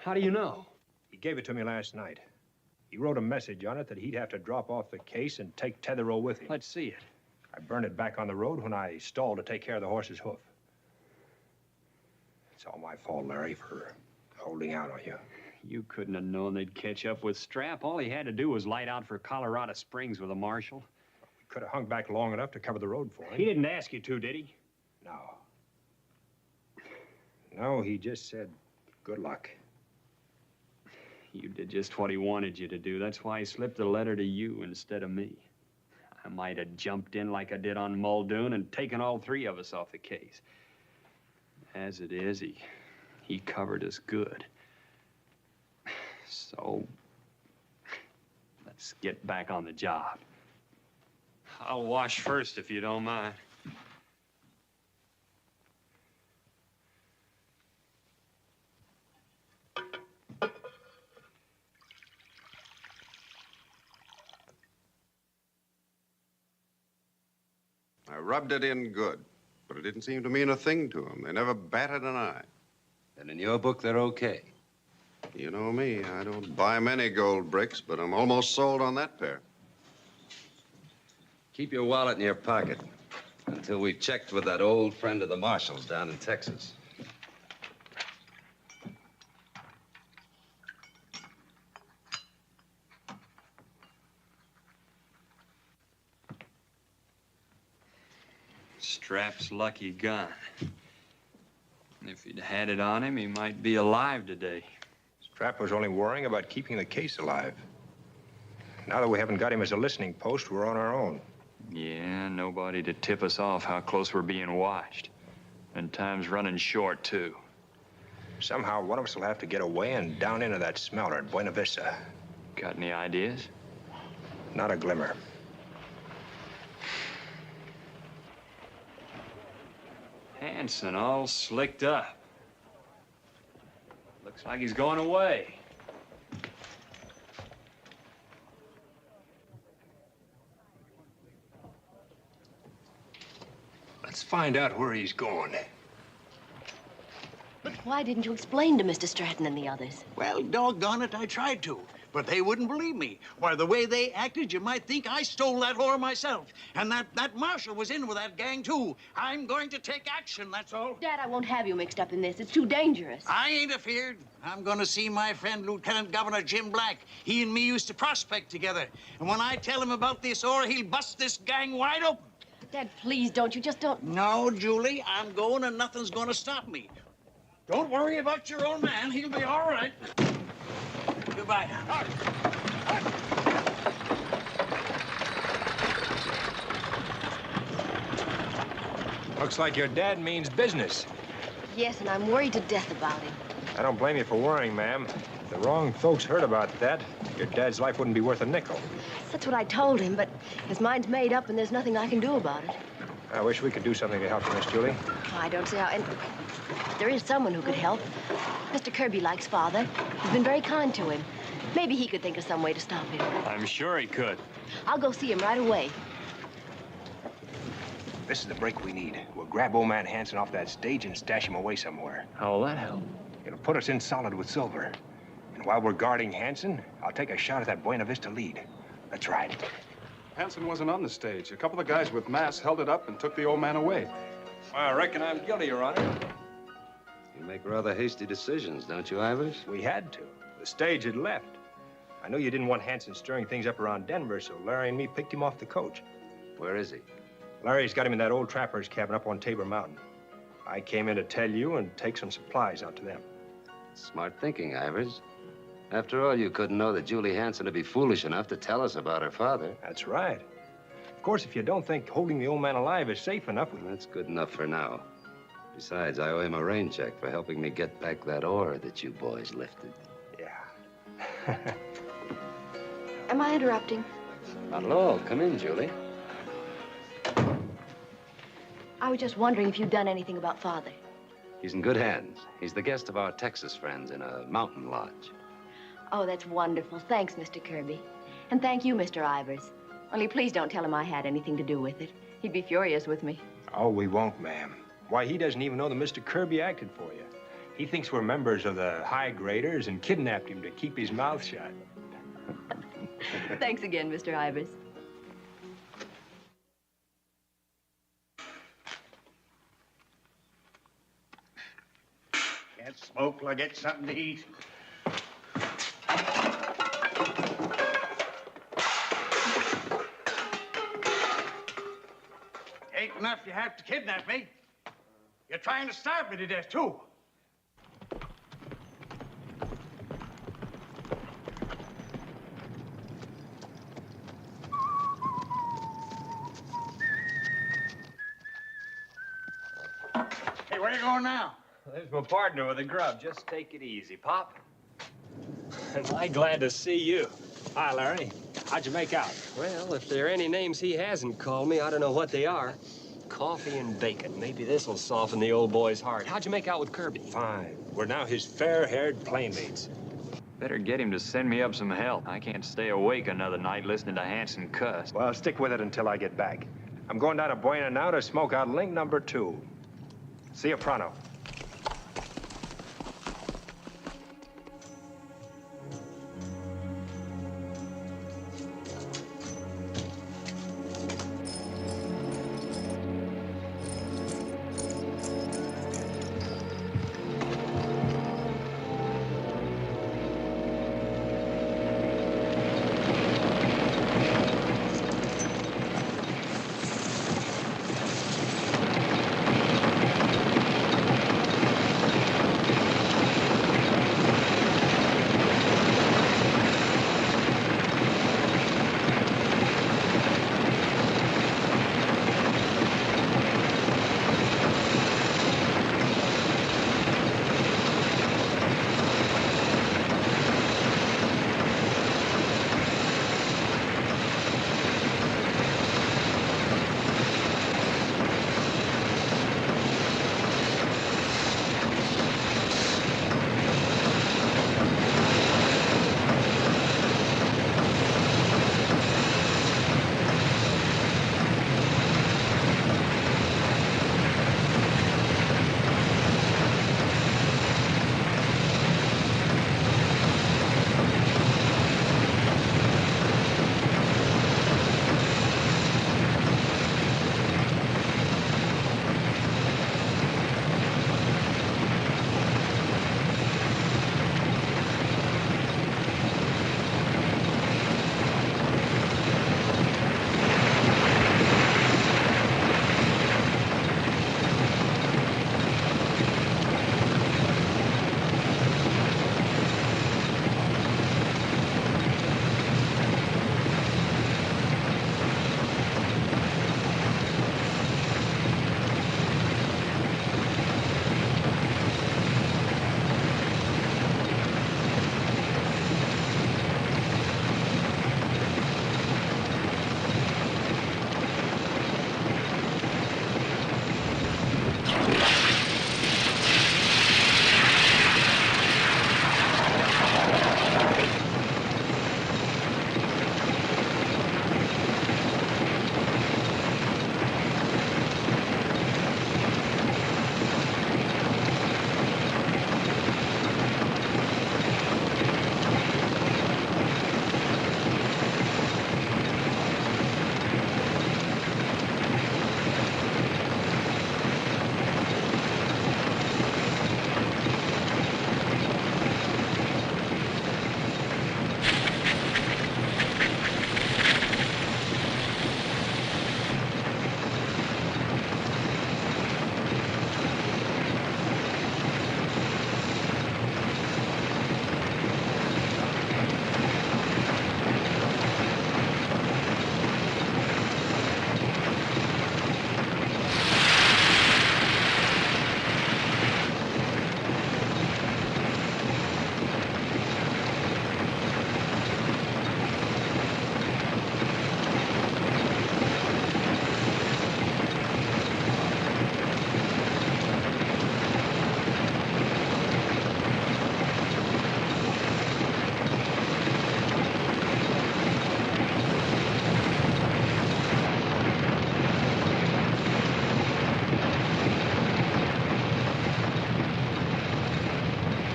How do you know? He gave it to me last night. He wrote a message on it that he'd have to drop off the case and take Tethero with him. Let's see it. I burned it back on the road when I stalled to take care of the horse's hoof. It's all my fault, Larry, for holding out on you. You couldn't have known they'd catch up with Strap. All he had to do was light out for Colorado Springs with a marshal. We could have hung back long enough to cover the road for him. He didn't ask you to, did he? No. No, he just said, good luck. You did just what he wanted you to do. That's why he slipped the letter to you instead of me. I might have jumped in like I did on Muldoon and taken all three of us off the case. As it is, he covered us good. So, let's get back on the job. I'll wash first, if you don't mind. I rubbed it in good, but it didn't seem to mean a thing to them. They never batted an eye. And in your book, they're okay. You know me, I don't buy many gold bricks, but I'm almost sold on that pair. Keep your wallet in your pocket until we've checked with that old friend of the marshal's down in Texas. Strap's lucky gun. If he'd had it on him, he might be alive today. Strap was only worrying about keeping the case alive. Now that we haven't got him as a listening post, we're on our own. Yeah, nobody to tip us off how close we're being watched. And time's running short, too. Somehow, one of us will have to get away and down into that smelter at Buena Vista. Got any ideas? Not a glimmer. Hanson all slicked up. Looks like he's going away. Let's find out where he's going. But why didn't you explain to Mr. Stratton and the others? Well, doggone it, I tried to. But they wouldn't believe me. Why, the way they acted, you might think I stole that whore myself. And that marshal was in with that gang, too. I'm going to take action, that's all. Dad, I won't have you mixed up in this. It's too dangerous. I ain't afeared. I'm going to see my friend, Lieutenant Governor Jim Black. He and me used to prospect together. And when I tell him about this ore, he'll bust this gang wide open. Dad, please don't. You just don't... No, Julie, I'm going and nothing's going to stop me. Don't worry about your old man. He'll be all right. Goodbye now. Looks like your dad means business. Yes, and I'm worried to death about him. I don't blame you for worrying, ma'am. If the wrong folks heard about that, your dad's life wouldn't be worth a nickel. That's what I told him, but his mind's made up and there's nothing I can do about it. I wish we could do something to help you, Miss Julie. I don't see how... And there is someone who could help. Mr. Kirby likes Father. He's been very kind to him. Maybe he could think of some way to stop him. I'm sure he could. I'll go see him right away. This is the break we need. We'll grab old man Hanson off that stage and stash him away somewhere. How'll that help? It'll put us in solid with Silver. And while we're guarding Hanson, I'll take a shot at that Buena Vista lead. Let's ride. Hanson wasn't on the stage. A couple of guys with masks held it up and took the old man away. I reckon I'm guilty, Your Honor. You make rather hasty decisions, don't you, Ivers? We had to. The stage had left. I know you didn't want Hanson stirring things up around Denver, so Larry and me picked him off the coach. Where is he? Larry's got him in that old trapper's cabin up on Tabor Mountain. I came in to tell you and take some supplies out to them. Smart thinking, Ivers. After all, you couldn't know that Julie Hanson would be foolish enough to tell us about her father. That's right. Of course, if you don't think holding the old man alive is safe enough, That's good enough for now. Besides, I owe him a rain check for helping me get back that ore that you boys lifted. Yeah. Am I interrupting? Not at all. Come in, Julie. I was just wondering if you'd done anything about Father. He's in good hands. He's the guest of our Texas friends in a mountain lodge. Oh, that's wonderful. Thanks, Mr. Kirby. And thank you, Mr. Ivers. Only please don't tell him I had anything to do with it. He'd be furious with me. Oh, we won't, ma'am. Why, he doesn't even know that Mr. Kirby acted for you. He thinks we're members of the high graders and kidnapped him to keep his mouth shut. Thanks again, Mr. Ivers. Can't smoke till I get something to eat. Ain't enough you have to kidnap me. You're trying to starve me to death, too. Hey, where you going now? There's my partner with the grub. Just take it easy, Pop. Am I glad to see you. Hi, Larry. How'd you make out? Well, if there are any names he hasn't called me, I don't know what they are. Coffee and bacon. Maybe this'll soften the old boy's heart. How'd you make out with Kirby? Fine. We're now his fair-haired playmates. Better get him to send me up some help. I can't stay awake another night listening to Hanson cuss. Well, stick with it until I get back. I'm going down to Buena now to smoke out link number 2. See you pronto.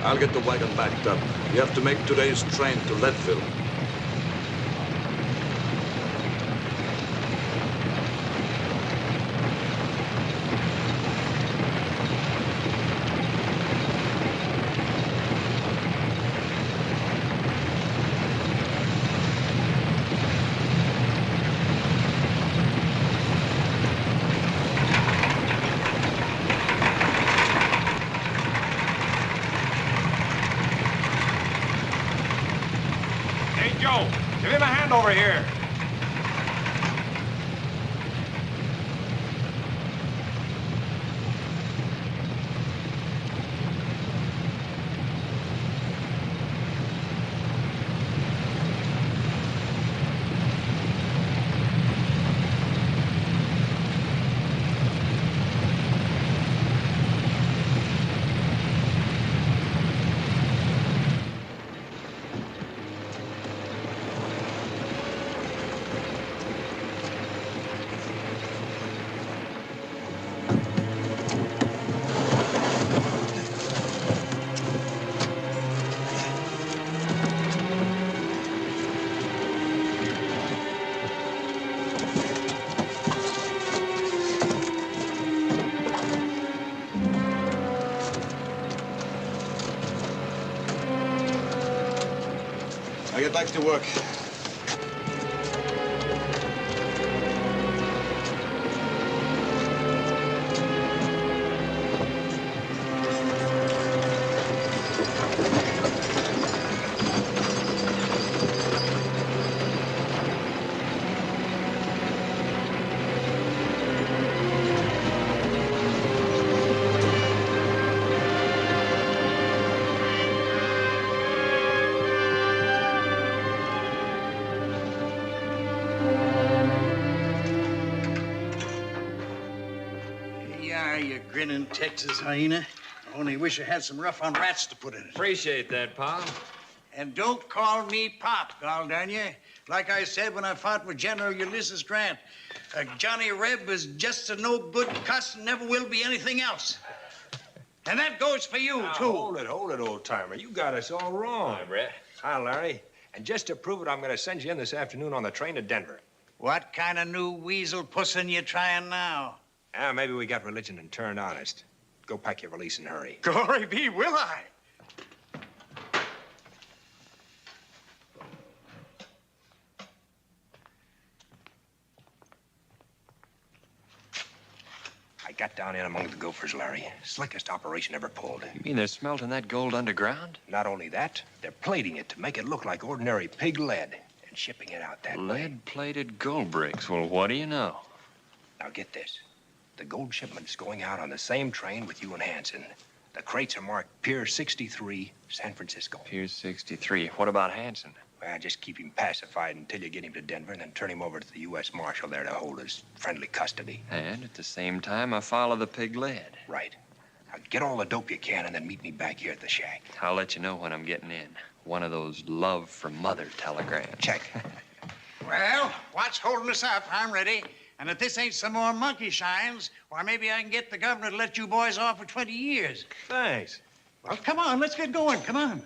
I'll get the wagon backed up. We have to make today's train to Leadville. Give him a hand over here. I get back to work. Grinning Texas hyena. I only wish I had some rough-on rats to put in it. Appreciate that, Pop. And don't call me Pop, gol darn you. Like I said when I fought with General Ulysses Grant, Johnny Reb is just a no-good cuss and never will be anything else. And that goes for you, now, too. Hold it, old-timer. You got us all wrong. Hi, Brett. Hi, Larry. And just to prove it, I'm going to send you in this afternoon on the train to Denver. What kind of new weasel pussing you trying now? Maybe we got religion and turned honest. Go pack your valise and hurry. Glory be, will I? I got down in among the gophers, Larry. Slickest operation ever pulled. You mean they're smelting that gold underground? Not only that, they're plating it to make it look like ordinary pig lead and shipping it out that way. Lead-plated gold bricks. Well, what do you know? Now get this. The gold shipment's going out on the same train with you and Hanson. The crates are marked Pier 63, San Francisco. Pier 63. What about Hanson? Well, just keep him pacified until you get him to Denver and then turn him over to the U.S. Marshal there to hold his friendly custody. And at the same time, I follow the pig lead. Right. Now get all the dope you can and then meet me back here at the shack. I'll let you know when I'm getting in. One of those love from mother telegrams. Check. Well, what's holding us up? I'm ready. And if this ain't some more monkey shines, why, maybe I can get the governor to let you boys off for 20 years. Thanks. Well, come on, let's get going. Come on.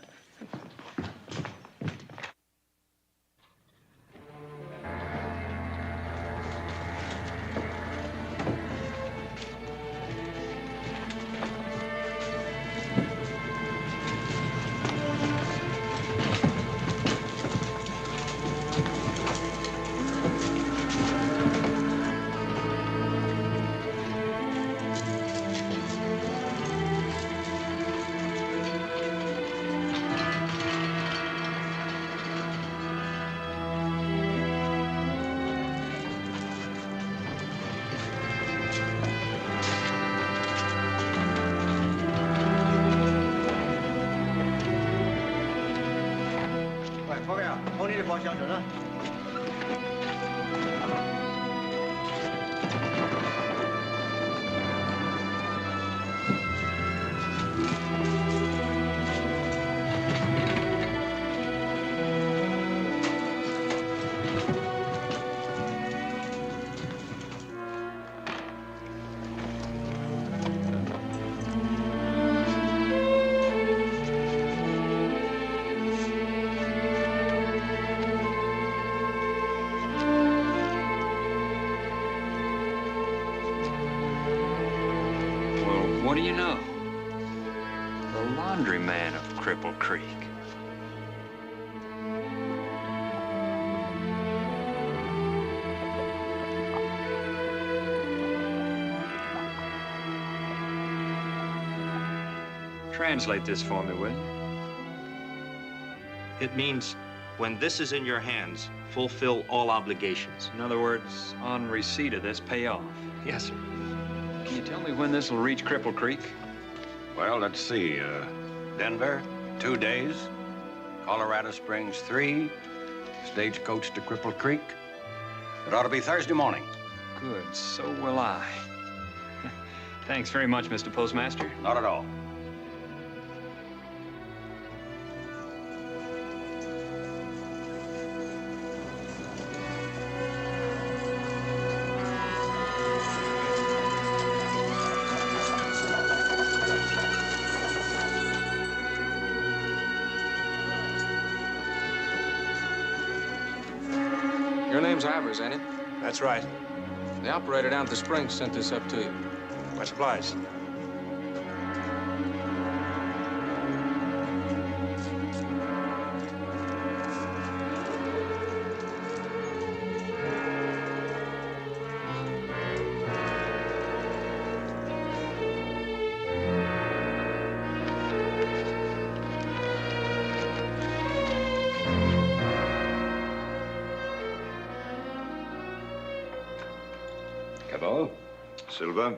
you know? The laundryman of Cripple Creek. Translate this for me, will you? It means, when this is in your hands, fulfill all obligations. In other words, on receipt of this, pay off. Yes, sir. Can you tell me when this will reach Cripple Creek? Well, let's see. Denver, 2 days. Colorado Springs, 3. Stagecoach to Cripple Creek. It ought to be Thursday morning. Good, so will I. Thanks very much, Mr. Postmaster. Not at all. Your name's Ivers, ain't it? That's right. The operator down at the Springs sent this up to you. Much obliged. Silver?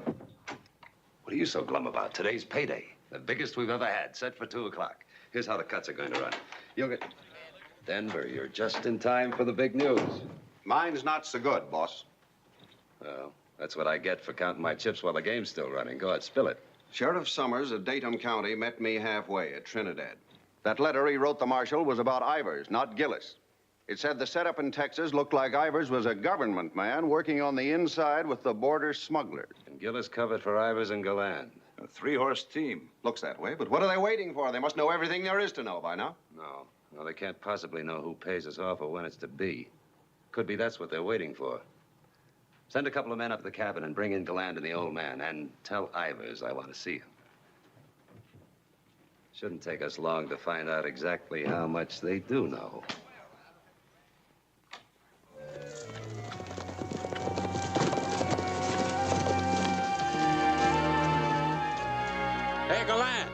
What are you so glum about? Today's payday. The biggest we've ever had, set for 2 o'clock. Here's how the cuts are going to run. You'll get... Denver, you're just in time for the big news. Mine's not so good, boss. Well, that's what I get for counting my chips while the game's still running. Go ahead, spill it. Sheriff Summers of Datum County met me halfway at Trinidad. That letter he wrote the marshal was about Ivers, not Gillis. It said the setup in Texas looked like Ivers was a government man working on the inside with the border smugglers. And Gillis covered for Ivers and Galland. A 3-horse team. Looks that way, but what are they waiting for? They must know everything there is to know by now. No, they can't possibly know who pays us off or when it's to be. Could be that's what they're waiting for. Send a couple of men up to the cabin and bring in Galland and the old man, and tell Ivers I want to see him. Shouldn't take us long to find out exactly how much they do know. Hey, Galland!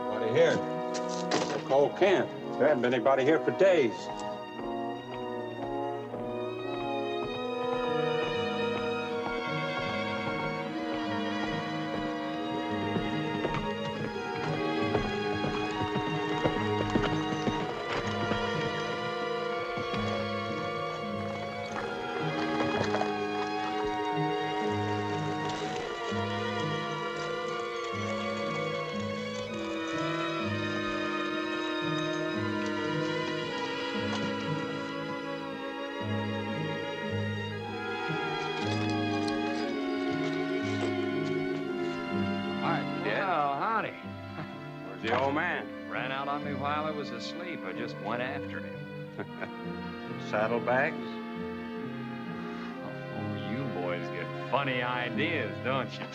Nobody here. It's a cold camp. There hasn't been anybody here for days. The old man ran out on me while I was asleep. I just went after him. Saddlebags? Oh, you boys get funny ideas, don't you?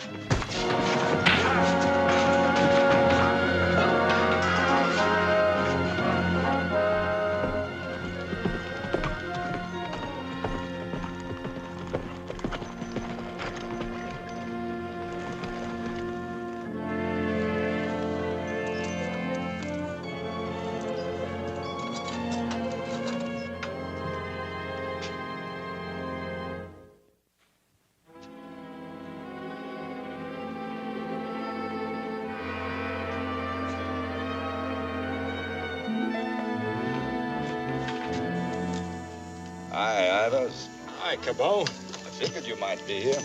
Hi, Ivers. Hi, Cabot. I figured you might be here.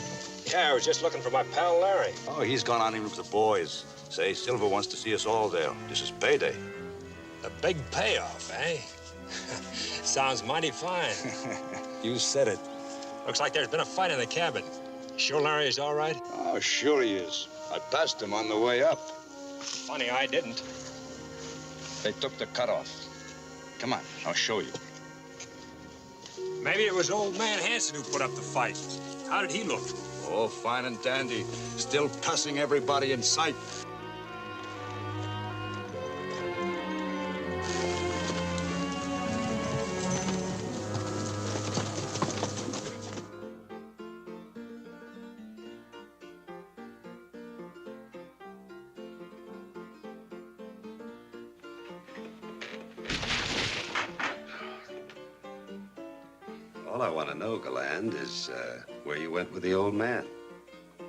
Yeah, I was just looking for my pal Larry. Oh, he's gone on in with the boys. Say, Silver wants to see us all there. This is payday. The big payoff, eh? Sounds mighty fine. You said it. Looks like there's been a fight in the cabin. Sure Larry is all right? Oh, sure he is. I passed him on the way up. Funny, I didn't. They took the cutoff. Come on, I'll show you. Maybe it was old man Hanson who put up the fight. How did he look? Oh, fine and dandy. Still cussing everybody in sight. All I want to know, Galland, is where you went with the old man.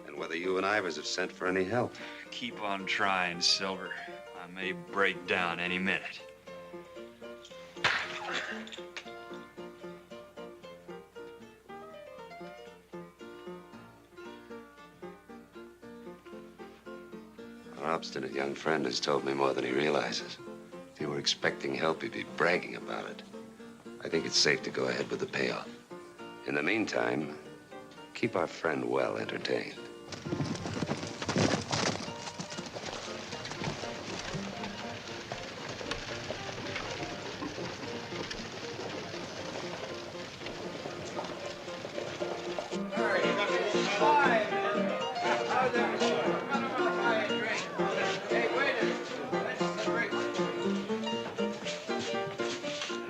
And whether you and Ivers have sent for any help. Keep on trying, Silver. I may break down any minute. Our obstinate young friend has told me more than he realizes. If he were expecting help, he'd be bragging about it. I think it's safe to go ahead with the payoff. In the meantime, keep our friend well entertained.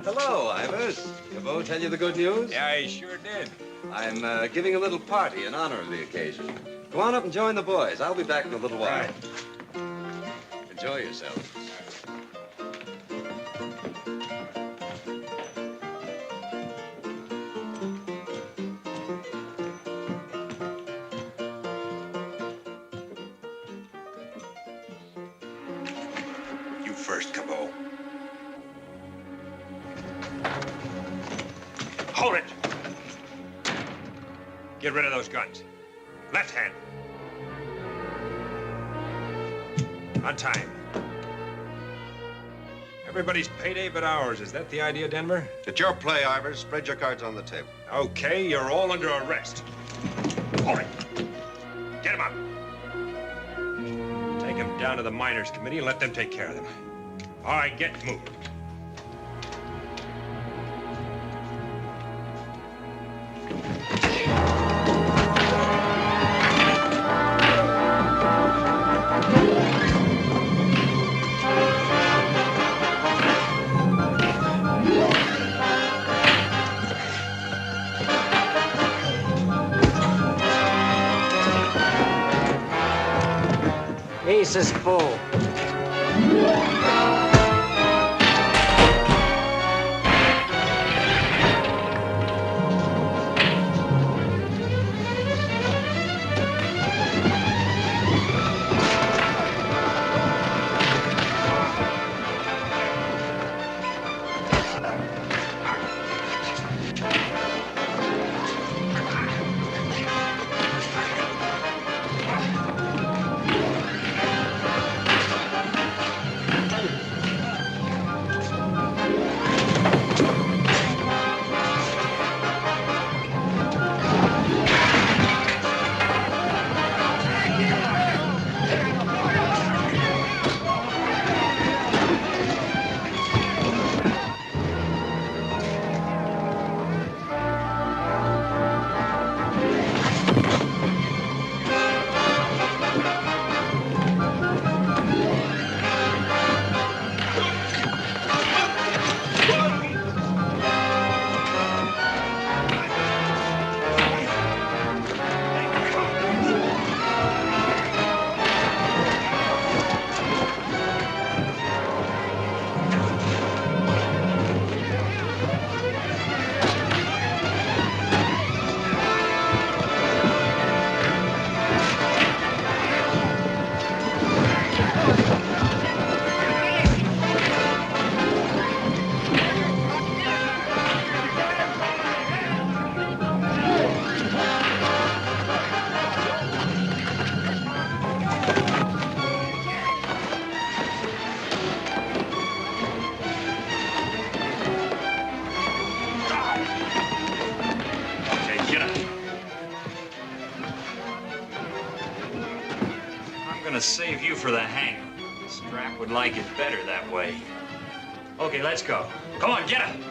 Hello, Ivers. Your beau tell you the good news? Yeah, he sure did. I'm giving a little party in honor of the occasion. Go on up and join the boys. I'll be back in a little while. Enjoy yourself. You first, Cabot. Hold it! Get rid of those guns. Left hand. On time. Everybody's payday but ours. Is that the idea, Denver? It's your play, Ivers. Spread your cards on the table. Okay, you're all under arrest. All right. Get him up. Take him down to the miners' committee and let them take care of them. All right, get moving. Ace is full. Save you for the hangar. would like it better that way. Okay, let's go. Come on, get him.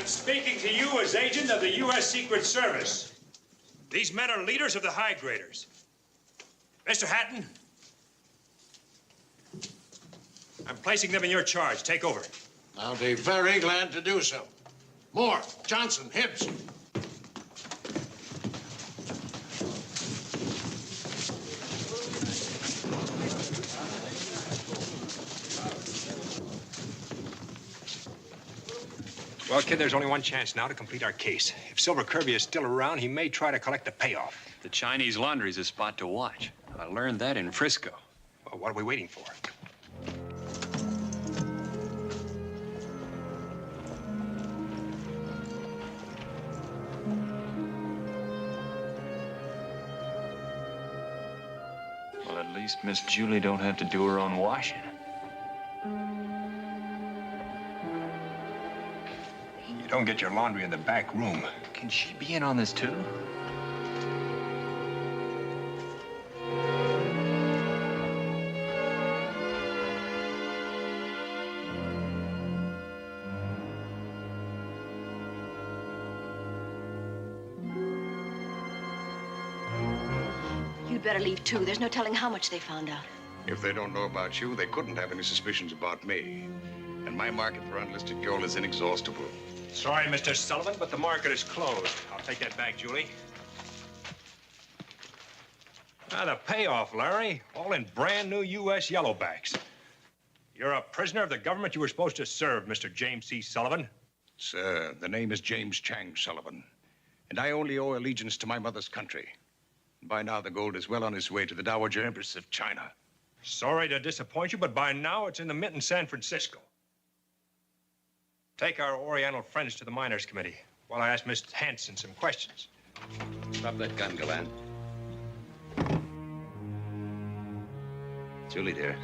Speaking to you as agent of the U.S. Secret Service. These men are leaders of the high graders. Mr. Hatton, I'm placing them in your charge. Take over. I'll be very glad to do so. Moore, Johnson, Hibbs. Well, kid, there's only one chance now to complete our case. If Silver Kirby is still around, he may try to collect the payoff. The Chinese laundry's a spot to watch. I learned that in Frisco. Well, what are we waiting for? Well, at least Miss Julie don't have to do her own washing. You don't get your laundry in the back room. Can she be in on this, too? You'd better leave, too. There's no telling how much they found out. If they don't know about you, they couldn't have any suspicions about me. And my market for unlisted gold is inexhaustible. Sorry, Mr. Sullivan, but the market is closed. I'll take that back, Julie. Now, the payoff, Larry, all in brand new U.S. yellowbacks. You're a prisoner of the government you were supposed to serve, Mr. James C. Sullivan. Sir, the name is James Chang Sullivan, and I only owe allegiance to my mother's country. By now, the gold is well on its way to the Dowager Empress of China. Sorry to disappoint you, but by now it's in the mint in San Francisco. Take our Oriental friends to the Miners Committee while I ask Miss Hanson some questions. Drop that gun, Gallant. Julie, dear,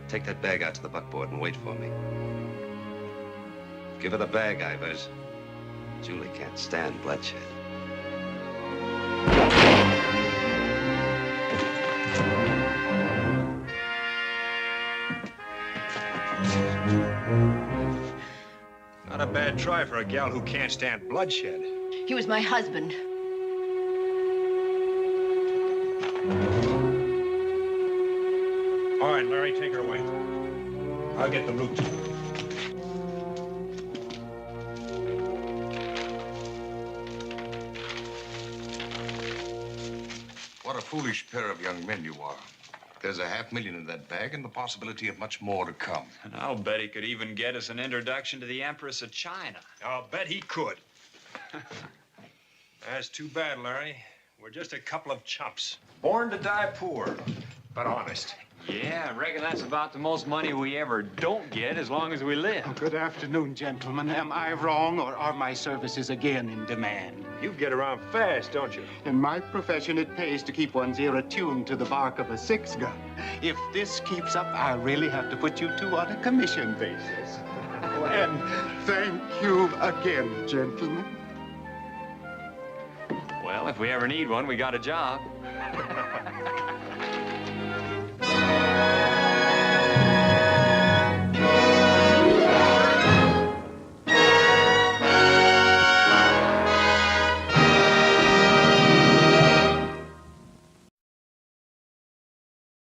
take that bag out to the buckboard and wait for me. Give her the bag, Ivers. Julie can't stand bloodshed. Not a bad try for a gal who can't stand bloodshed. He was my husband. All right, Larry, take her away. I'll get the loot. What a foolish pair of young men you are. There's $500,000 in that bag and the possibility of much more to come. And I'll bet he could even get us an introduction to the Empress of China. I'll bet he could. That's too bad, Larry. We're just a couple of chumps. Born to die poor, but honest. Yeah, I reckon that's about the most money we ever don't get as long as we live. Oh, good afternoon, gentlemen. Am I wrong, or are my services again in demand? You get around fast, don't you? In my profession, it pays to keep one's ear attuned to the bark of a six-gun. If this keeps up, I'll really have to put you two on a commission basis. And thank you again, gentlemen. Well, if we ever need one, we got a job.